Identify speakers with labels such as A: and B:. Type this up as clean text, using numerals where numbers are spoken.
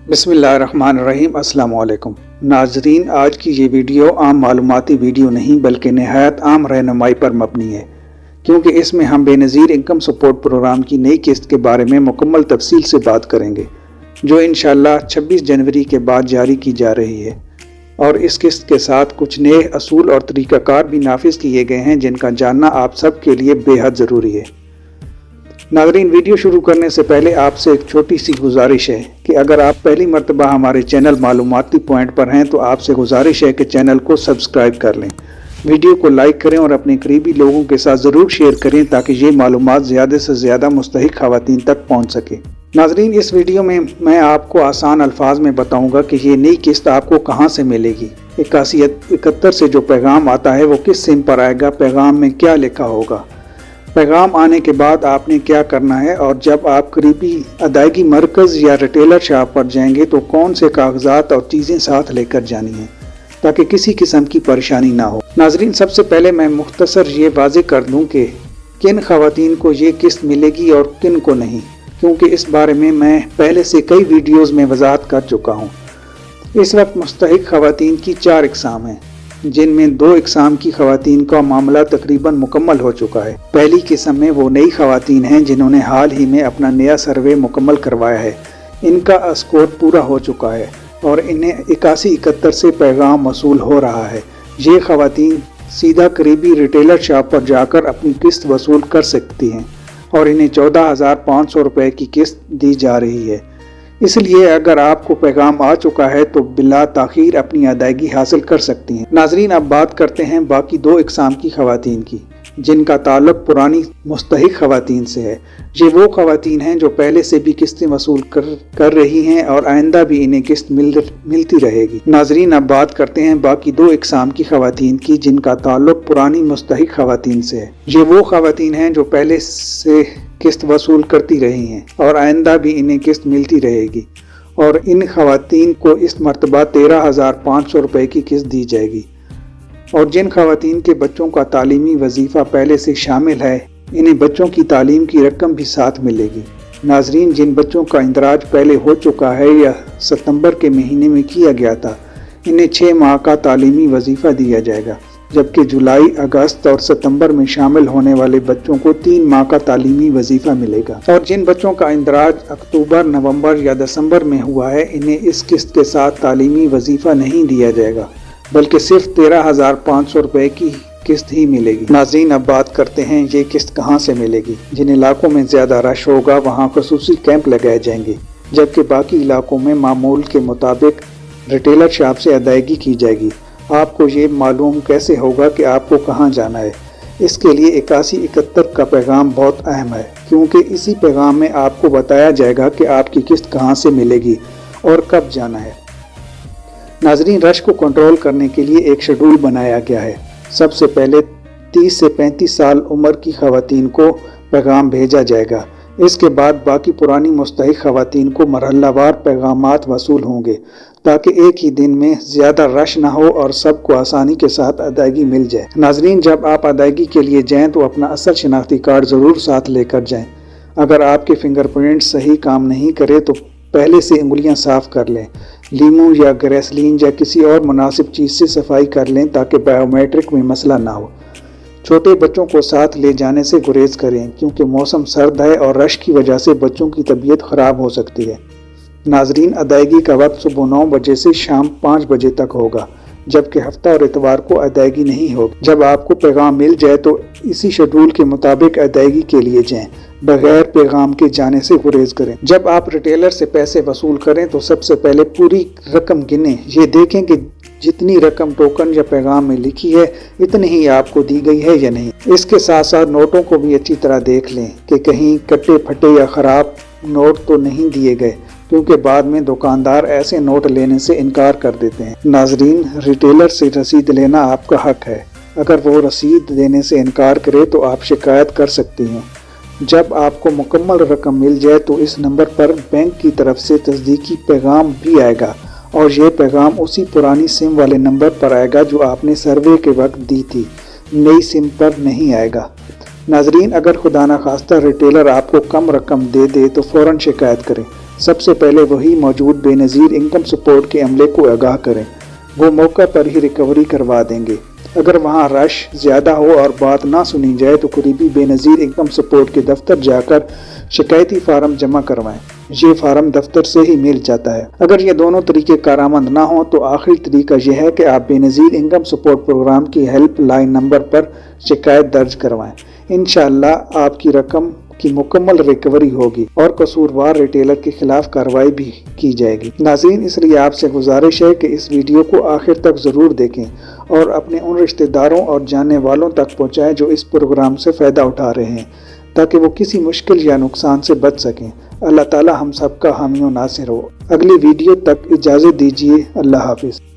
A: बिस्मिल्लाहिर्रहमानिर्रहीम। अस्सलाम वालेकुम नाजरीन, आज की ये वीडियो आम मालूमाती वीडियो नहीं बल्कि नहायत आम रहनुमाई पर मबनी है, क्योंकि इसमें हम बेनज़ीर इनकम सपोर्ट प्रोग्राम की नई किस्त के बारे में मुकम्मल तफसील से बात करेंगे, जो इंशाअल्लाह 26 जनवरी के बाद जारी की जा रही है। और इस किस्त के साथ कुछ नए असूल और तरीक़ाकार भी नाफिज किए गए हैं, जिनका जानना आप सब के लिए बेहद ज़रूरी है। नाज़रीन, वीडियो शुरू करने से पहले आपसे एक छोटी सी गुजारिश है कि अगर आप पहली मर्तबा हमारे चैनल मालूमाती पॉइंट पर हैं तो आपसे गुजारिश है कि चैनल को सब्सक्राइब कर लें, वीडियो को लाइक करें और अपने करीबी लोगों के साथ ज़रूर शेयर करें ताकि ये मालूमात ज़्यादा से ज़्यादा मुस्तहिक ख़वातीन तक पहुँच सके। नाज़रीन, इस वीडियो में मैं आपको आसान अल्फाज में बताऊँगा कि ये नई किस्त आपको कहाँ से मिलेगी। 8171 से जो पैगाम आता है वो किस सिम पर आएगा, पैगाम में क्या लिखा होगा, पैगाम आने के बाद आपने क्या करना है, और जब आप करीबी अदायगी मरकज़ या रिटेलर शॉप पर जाएंगे तो कौन से कागजात और चीज़ें साथ लेकर जानी हैं ताकि किसी किस्म की परेशानी ना हो। नाजरीन, सबसे पहले मैं मुख्तसर ये वाज़ेह कर दूं कि किन ख़वातीन को ये किस्त मिलेगी और किन को नहीं, क्योंकि इस बारे में मैं पहले से कई वीडियोज़ में वजाहत कर चुका हूँ। इस वक्त मुस्तहिक ख़वातीन की 4 इकसाम हैं, जिनमें 2 इकसाम की ख़वातीन का मामला तकरीबन मुकम्मल हो चुका है। पहली किस्म में वो नई ख़वातीन हैं जिन्होंने हाल ही में अपना नया सर्वे मुकम्मल करवाया है, इनका स्कोर पूरा हो चुका है और इन्हें 8171 से पैगाम वसूल हो रहा है। ये ख़वातीन सीधा करीबी रिटेलर शॉप पर जाकर अपनी किस्त वसूल कर सकती हैं और इन्हें 14,500 रुपये की किस्त दी जा रही है। इसलिए अगर आपको पैगाम आ चुका है तो बिला ताखीर अपनी अदायगी हासिल कर सकती हैं। नाजरीन, अब बात करते हैं बाकी 2 इकसाम की ख़वातीन की, जिनका ताल्लुक पुरानी मुस्तहिक ख़वातीन से है। ये वो ख़वातीन हैं जो पहले से भी किस्तें वसूल कर रही हैं और आइंदा भी इन्हें किस्त मिलती रहेगी। नाजरीन, अब बात करते हैं बाकी 2 इकसाम की ख़वातीन की, जिनका ताल्लुक पुरानी मुस्तहिक ख़वातीन से है। ये वो ख़वातीन हैं जो पहले से किस्त वसूल करती रही हैं और आइंदा भी इन्हें किस्त मिलती रहेगी, और इन ख़वातीन को इस मरतबा 13,500 रुपये की किस्त दी जाएगी। और जिन ख़वातीन के बच्चों का तालीमी वजीफ़ा पहले से शामिल है, इन्हें बच्चों की तालीम की रकम भी साथ मिलेगी। नाजरीन, जिन बच्चों का इंदराज पहले हो चुका है या सितंबर के महीने में किया गया था, इन्हें 6 माह का तालीमी वजीफ़ा दिया जाएगा, जबकि जुलाई, अगस्त और सितंबर में शामिल होने वाले बच्चों को 3 माह का तालीमी वजीफ़ा मिलेगा। और जिन बच्चों का इंदराज अक्टूबर, नवंबर या दिसंबर में हुआ है, इन्हें इस किस्त के साथ तालीमी वजीफ़ा नहीं दिया जाएगा, बल्कि सिर्फ 13,500 रुपये की किस्त ही मिलेगी। नाज़रीन, अब बात करते हैं ये किस्त कहाँ से मिलेगी। जिन इलाकों में ज़्यादा रश होगा वहाँ खसूसी कैंप लगाए जाएंगे, जबकि बाकी इलाकों में मामूल के मुताबिक रिटेलर शॉप से अदायगी की जाएगी। आपको ये मालूम कैसे होगा कि आपको कहाँ जाना है? इसके लिए 8171 का पैगाम बहुत अहम है, क्योंकि इसी पैगाम में आपको बताया जाएगा कि आपकी किस्त कहाँ से मिलेगी और कब जाना है। नाजरीन, रश को कंट्रोल करने के लिए एक शेड्यूल बनाया गया है। सबसे पहले 30 से 35 साल उम्र की ख़वातीन को पैगाम भेजा जाएगा। इसके बाद बाकी पुरानी मुस्तहिक ख़वातीन को मरहलावार पैगामात वसूल होंगे, ताकि एक ही दिन में ज़्यादा रश ना हो और सबको आसानी के साथ अदायगी मिल जाए। नाजरीन, जब आप अदायगी के लिए जाएं तो अपना असल शनाख्ती कार्ड ज़रूर साथ लेकर जाएं। अगर आपके फिंगरप्रिंट सही काम नहीं करे तो पहले से उंगलियां साफ़ कर लें, लीमू या ग्रेसलीन या किसी और मुनासिब चीज़ से सफाई कर लें ताकि बायोमेट्रिक में मसला ना हो। छोटे बच्चों को साथ ले जाने से गुरेज करें, क्योंकि मौसम सर्द है और रश की वजह से बच्चों की तबीयत ख़राब हो सकती है। नाजरीन, अदायगी का वक्त सुबह 9 बजे से शाम 5 बजे तक होगा, जबकि हफ्ता और इतवार को अदायगी नहीं होगी। जब आपको पैगाम मिल जाए तो इसी शेड्यूल के मुताबिक अदायगी के लिए जाएं, बगैर पैगाम के जाने से गुरेज करें। जब आप रिटेलर से पैसे वसूल करें तो सबसे पहले पूरी रकम गिनें। ये देखें कि जितनी रकम टोकन या पैगाम में लिखी है इतनी ही आपको दी गई है या नहीं। इसके साथ साथ नोटों को भी अच्छी तरह देख लें कि कहीं कटे फटे या ख़राब नोट तो नहीं दिए गए, क्योंकि बाद में दुकानदार ऐसे नोट लेने से इनकार कर देते हैं। नाजरीन, रिटेलर से रसीद लेना आपका हक है। अगर वो रसीद देने से इनकार करे तो आप शिकायत कर सकती हैं। जब आपको मुकम्मल रकम मिल जाए तो इस नंबर पर बैंक की तरफ से तस्दीकी पैगाम भी आएगा, और ये पैगाम उसी पुरानी सिम वाले नंबर पर आएगा जो आपने सर्वे के वक्त दी थी, नई सिम पर नहीं आएगा। नाजरीन, अगर खुदा न खास्ता रिटेलर आपको कम रकम दे दे तो फ़ौरन शिकायत करें, سب سے پہلے وہی موجود بے نظیر انکم سپورٹ کے عملے کو آگاہ کریں، وہ موقع پر ہی ریکوری کروا دیں گے۔ اگر وہاں رش زیادہ ہو اور بات نہ سنی جائے تو قریبی بے نظیر انکم سپورٹ کے دفتر جا کر شکایتی فارم جمع کروائیں، یہ فارم دفتر سے ہی مل جاتا ہے۔ اگر یہ دونوں طریقے کارآمد نہ ہوں تو آخری طریقہ یہ ہے کہ آپ بے نظیر انکم سپورٹ پروگرام کی ہیلپ لائن نمبر پر شکایت درج کروائیں۔ انشاءاللہ آپ کی رقم کی مکمل ریکوری ہوگی اور قصوروار ریٹیلر کے خلاف کارروائی بھی کی جائے گی۔ ناظرین، اس لیے آپ سے گزارش ہے کہ اس ویڈیو کو آخر تک ضرور دیکھیں اور اپنے ان رشتہ داروں اور جاننے والوں تک پہنچائیں جو اس پروگرام سے فائدہ اٹھا رہے ہیں، تاکہ وہ کسی مشکل یا نقصان سے بچ سکیں۔ اللہ تعالی ہم سب کا حامی و ناصر ہو۔ اگلی ویڈیو تک اجازت دیجیے۔ اللہ حافظ۔